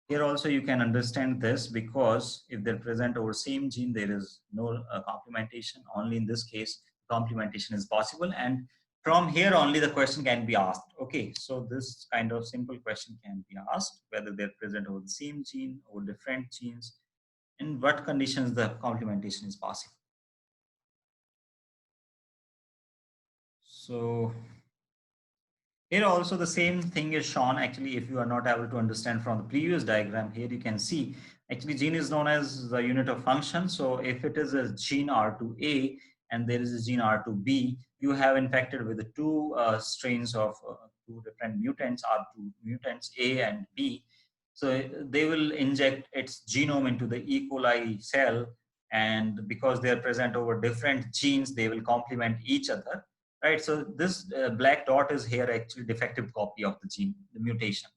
Here also you can understand this, because if they're present over same gene, there is no complementation. Only in this case, complementation is possible, and from here only the question can be asked. Okay, so this kind of simple question can be asked, whether they're present over the same gene or different genes, in what conditions the complementation is possible. So here also the same thing is shown. Actually, if you are not able to understand from the previous diagram, here you can see actually gene is known as the unit of function. So if it is a gene R2A and there is a gene R2B, you have infected with the two strains of two different mutants, R2 mutants A and B. So they will inject its genome into the E. coli cell, and because they are present over different genes, they will complement each other, right? So this black dot is here actually defective copy of the gene, the mutation.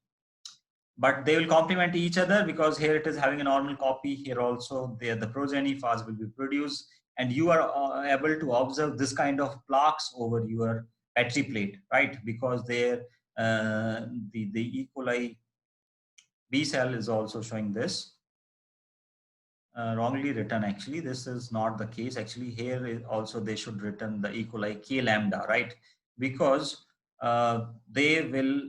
But they will complement each other because here it is having a normal copy. Here also the progeny phase will be produced. and you are able to observe this kind of plaques over your battery plate, right? Because there the E. coli B cell is also showing this. Wrongly written, actually this is not the case. Actually here is also they should written the E. coli K lambda, right? Because they will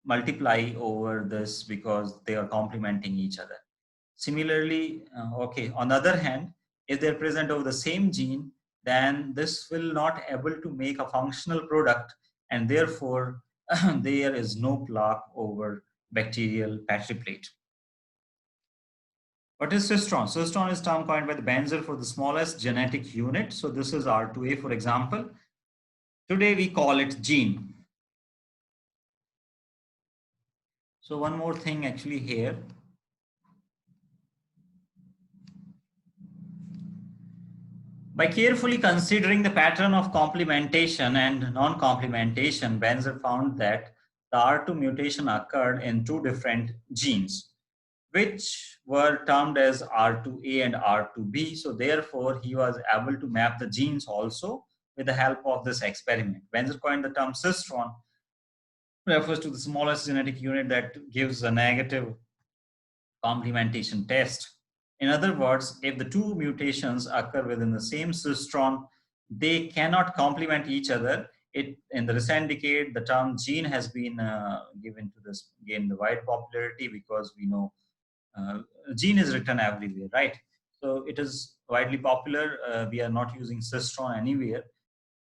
multiply over this because they are complementing each other. Similarly, okay, on the other hand, if they're present over the same gene, then this will not able to make a functional product, and therefore there is no plaque over bacterial battery plate. What is cistron? Cistron is term coined by the Benzer for the smallest genetic unit. So this is R2A, for example. Today we call it gene. So one more thing actually here. By carefully considering the pattern of complementation and non-complementation, Benzer found that the R2 mutation occurred in two different genes, which were termed as R2A and R2B. So therefore, he was able to map the genes also with the help of this experiment. Benzer coined the term cistron, refers to the smallest genetic unit that gives a negative complementation test. In other words, if the two mutations occur within the same cistron, they cannot complement each other. In the recent decade, the term gene has been given to this, gain the wide popularity because we know gene is written everywhere, right? So it is widely popular. We are not using cistron anywhere.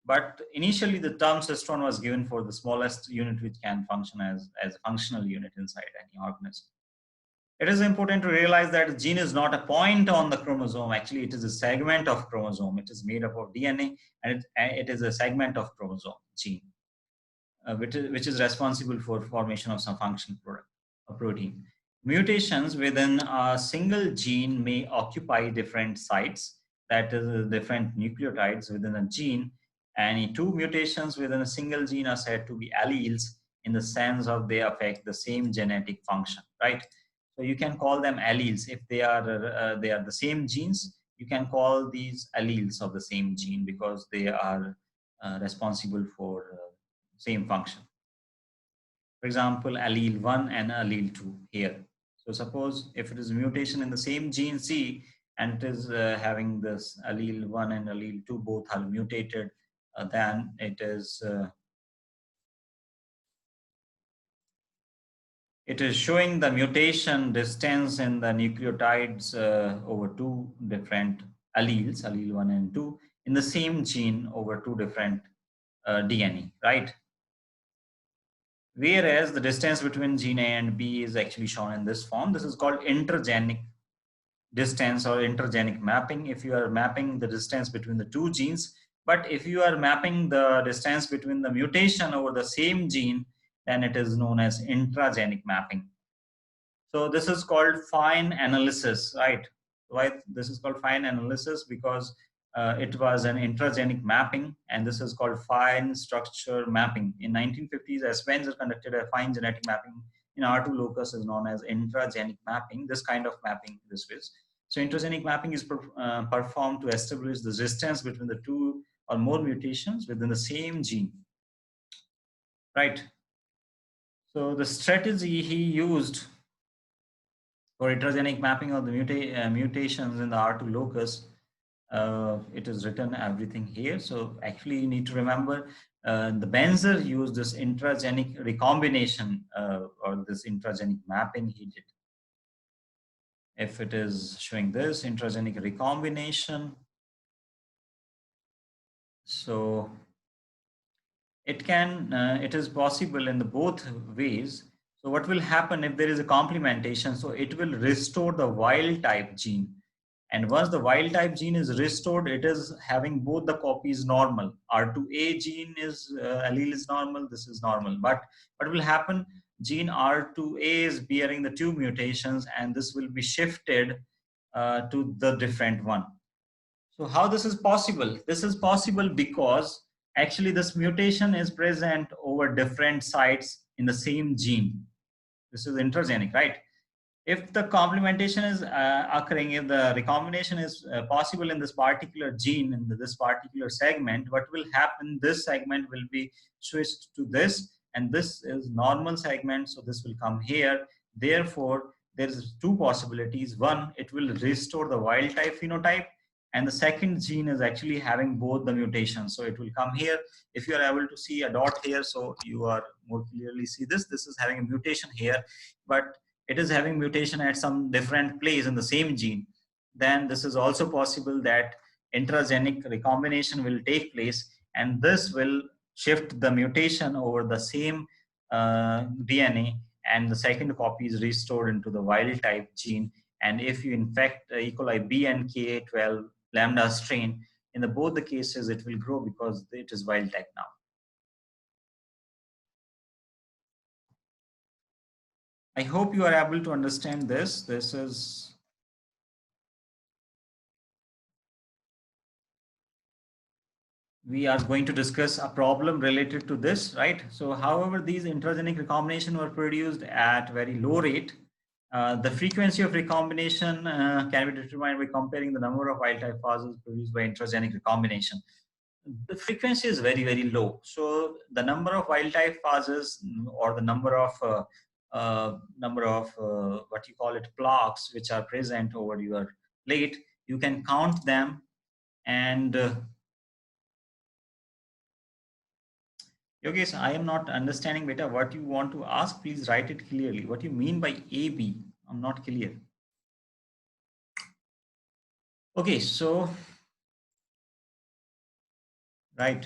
But initially, the term cistron was given for the smallest unit which can function as a functional unit inside any organism. It is important to realize that gene is not a point on the chromosome. Actually, it is a segment of chromosome. It is made up of DNA, and it is a segment of chromosome, gene, which is responsible for formation of some functional product, a protein. Mutations within a single gene may occupy different sites, that is, different nucleotides within a gene. Any two mutations within a single gene are said to be alleles in the sense of they affect the same genetic function, right? So you can call them alleles if they are the same genes. You can call these alleles of the same gene because they are responsible for same function. For example, allele 1 and allele 2 here. So suppose if it is a mutation in the same gene C and it is having this allele 1 and allele 2 both are mutated, then it is showing the mutation distance in the nucleotides over two different alleles, allele 1 and 2, in the same gene over two different DNA, right? Whereas the distance between gene A and B is actually shown in this form. This is called intergenic distance or intergenic mapping if you are mapping the distance between the two genes. But if you are mapping the distance between the mutation over the same gene, then it is known as intragenic mapping. So this is called fine analysis, right? Why this is called fine analysis? Because it was an intragenic mapping, and this is called fine structure mapping. In 1950s, as Spencer conducted a fine genetic mapping in R2 locus is known as intragenic mapping. This kind of mapping this is. So intragenic mapping is performed to establish the distance between the two or more mutations within the same gene, right? So the strategy he used for heterogenic mapping of the mutations in the R2 locus, it is written everything here. So actually you need to remember the Benzer used this intragenic recombination or this intragenic mapping he did. If it is showing this intragenic recombination, so it is possible in the both ways. So what will happen if there is a complementation? So it will restore the wild type gene. And once the wild type gene is restored, it is having both the copies normal. R2A gene is allele is normal, this is normal. But what will happen? Gene R2A is bearing the two mutations, and this will be shifted to the different one. So how this is possible? This is possible because actually this mutation is present over different sites in the same gene. This is intragenic, right? if the complementation is occurring, if the recombination is possible in this particular gene, in this particular segment, what will happen? This segment will be switched to this, and this is normal segment, so this will come here. Therefore, there is two possibilities. One, it will restore the wild type phenotype, and the second gene is actually having both the mutations, so it will come here. If you are able to see a dot here, so you are more clearly see this is having a mutation here, but it is having mutation at some different place in the same gene. Then this is also possible that intragenic recombination will take place, and this will shift the mutation over the same DNA, and the second copy is restored into the wild type gene. And if you infect E. coli B and Ka12 lambda strain, in the both the cases it will grow because it is wild type now. I hope you are able to understand this. This is we are going to discuss a problem related to this, right? So, however, these intragenic recombination were produced at very low rate. The frequency of recombination can be determined by comparing the number of wild type phases produced by intragenic recombination. The frequency is very, very low. So, the number of wild type phases or the number of what you call it plaques which are present over your plate, you can count them. And Yogesh, I am not understanding better what you want to ask. Please write it clearly. What you mean by AB? I'm not clear. Okay, so right.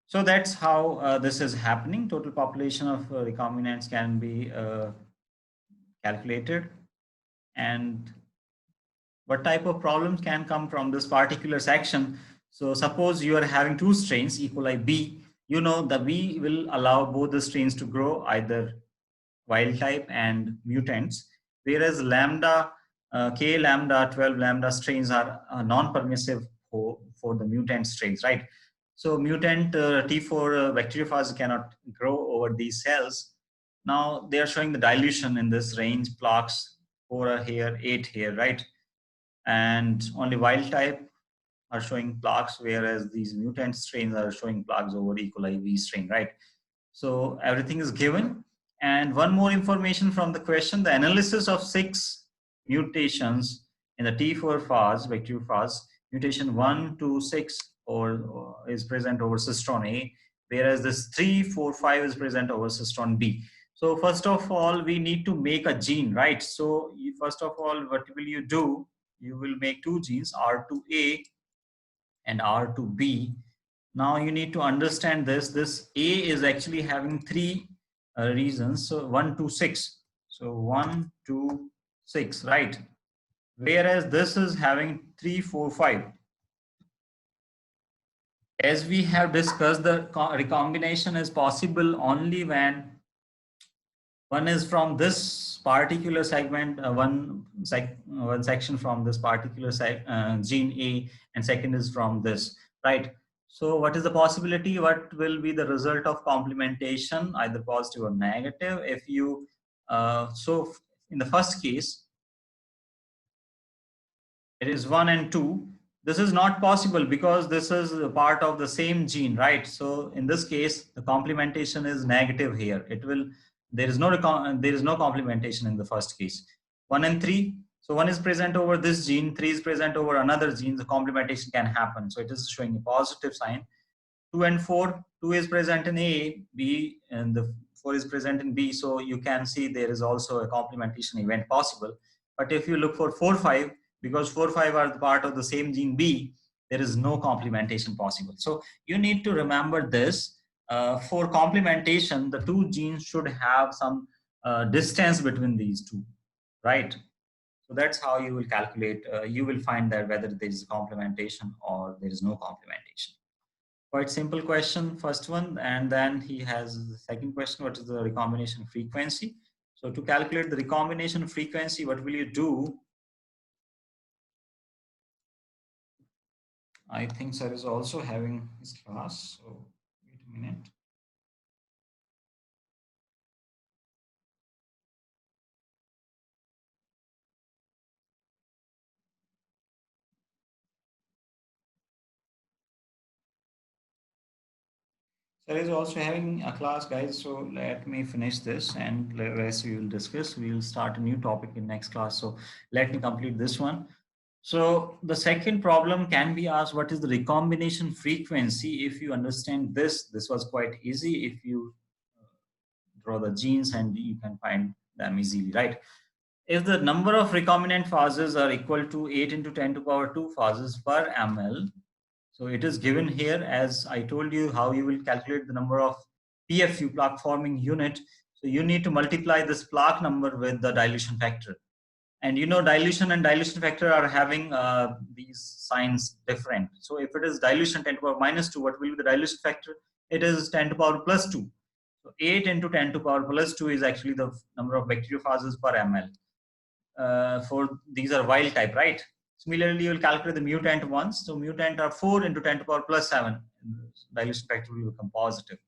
So that's how this is happening. Total population of recombinants can be calculated, and what type of problems can come from this particular section. So suppose you are having two strains, E. coli B. You know the B will allow both the strains to grow, either wild type and mutants, whereas lambda, K lambda, 12 lambda strains are non-permissive for the mutant strains, right? So mutant T4 bacteriophage cannot grow over these cells. Now they are showing the dilution in this range, plaques, 4 are here, 8 here, right? And only wild type are showing plaques, whereas these mutant strains are showing plaques over E. coli V strain, right? So everything is given. And one more information from the question, the analysis of 6 mutations in the T4 phase, bacteriophage, mutation 1 to 6 or is present over cystron A, whereas this 3, 4, 5 is present over cystron B. So first of all, we need to make a gene, right? So first of all, what will you do? You will make two genes, R2A and R2B. Now you need to understand this. This A is actually having 3 reasons. So 1, 2, 6. So 1, 2, 6, right? Whereas this is having 3, 4, 5. As we have discussed, the recombination is possible only when one is from this particular segment, one section from this particular gene A, and second is from this, right? So what is the possibility? What will be the result of complementation, either positive or negative? If you, so in the first case, it is 1 and 2. This is not possible because this is a part of the same gene, right? So in this case, the complementation is negative here. It will, there is no complementation in the first case. 1 and 3. So 1 is present over this gene, 3 is present over another gene, the complementation can happen. So it is showing a positive sign. 2 and 4, 2 is present in A, B, and the 4 is present in B. So you can see there is also a complementation event possible. But if you look for 4, 5, because 4, 5 are the part of the same gene B, there is no complementation possible. So you need to remember this. For complementation, the two genes should have some distance between these two, right? So that's how you will calculate, you will find that whether there is complementation or there is no complementation. Quite simple question, first one, and then he has the second question, what is the recombination frequency? So to calculate the recombination frequency, what will you do? I think sir is also having his class, so wait a minute. Sir is also having a class, guys. So let me finish this, and the rest we will discuss. We will start a new topic in next class. So let me complete this one. So the second problem can be asked, what is the recombination frequency? If you understand this, this was quite easy. If you draw the genes and you can find them easily, right? If the number of recombinant phases are equal to 8 into 10 to power 2 phases per ml, so it is given here, as I told you how you will calculate the number of PFU, plaque forming unit. So you need to multiply this plaque number with the dilution factor. And you know, dilution and dilution factor are having these signs different. So if it is dilution 10 to power minus 2, what will be the dilution factor? It is 10 to power plus 2. So 8 into 10 to power plus 2 is actually the number of bacteriophages per ml. For these are wild type, right? Similarly, you will calculate the mutant ones. So mutant are 4 into 10 to power plus 7. Dilution factor will become positive.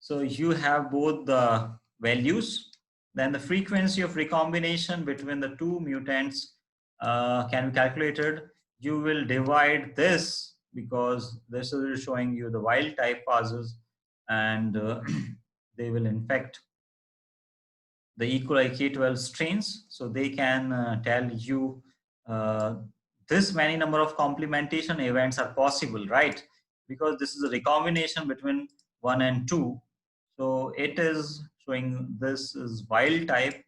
So you have both the values. Then the frequency of recombination between the two mutants can be calculated. You will divide this, because this is showing you the wild type phases, and they will infect the E. coli K12 strains. So they can tell you uh, this many number of complementation events are possible, right? Because this is a recombination between 1 and 2. So it is showing this is wild type.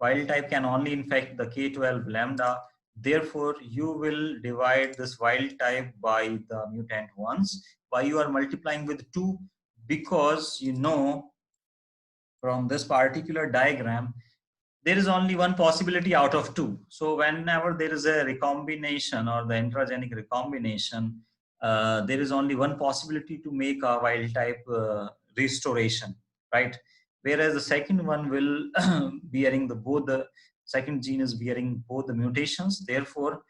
Wild type can only infect the K12 lambda. Therefore, you will divide this wild type by the mutant ones. Why you are multiplying with 2? Because you know from this particular diagram, there is only one possibility out of two. So whenever there is a recombination or the intragenic recombination, there is only one possibility to make a wild type restoration, right? Whereas the second one will bearing the both the second gene is bearing both the mutations. Therefore,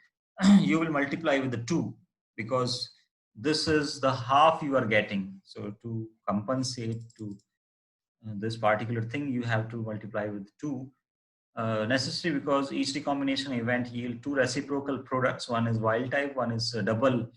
you will multiply with the 2, because this is the half you are getting. So to compensate to this particular thing, you have to multiply with 2. Necessary because each recombination event yield 2 reciprocal products. One is wild type, one is double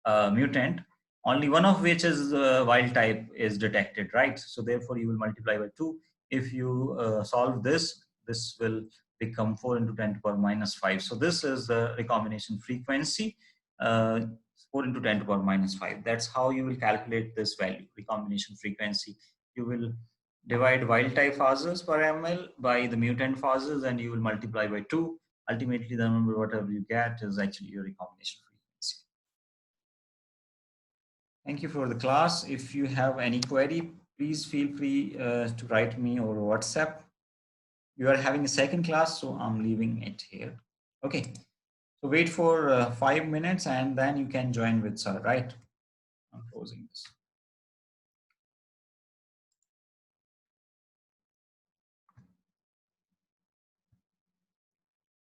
mutant. Only one of which is wild type is detected, right? So therefore you will multiply by 2. If you solve this, this will become 4 into 10 to power minus 5. So this is the recombination frequency, uh, 4 into 10 to power minus 5. That's how you will calculate this value, recombination frequency. You will divide wild type phases per ml by the mutant phases, and you will multiply by 2. Ultimately, the number whatever you get is actually your recombination frequency. Thank you for the class. If you have any query, please feel free to write me over WhatsApp. You are having a second class, so I'm leaving it here. Okay. So wait for 5 minutes, and then you can join with sir, right? I'm closing this.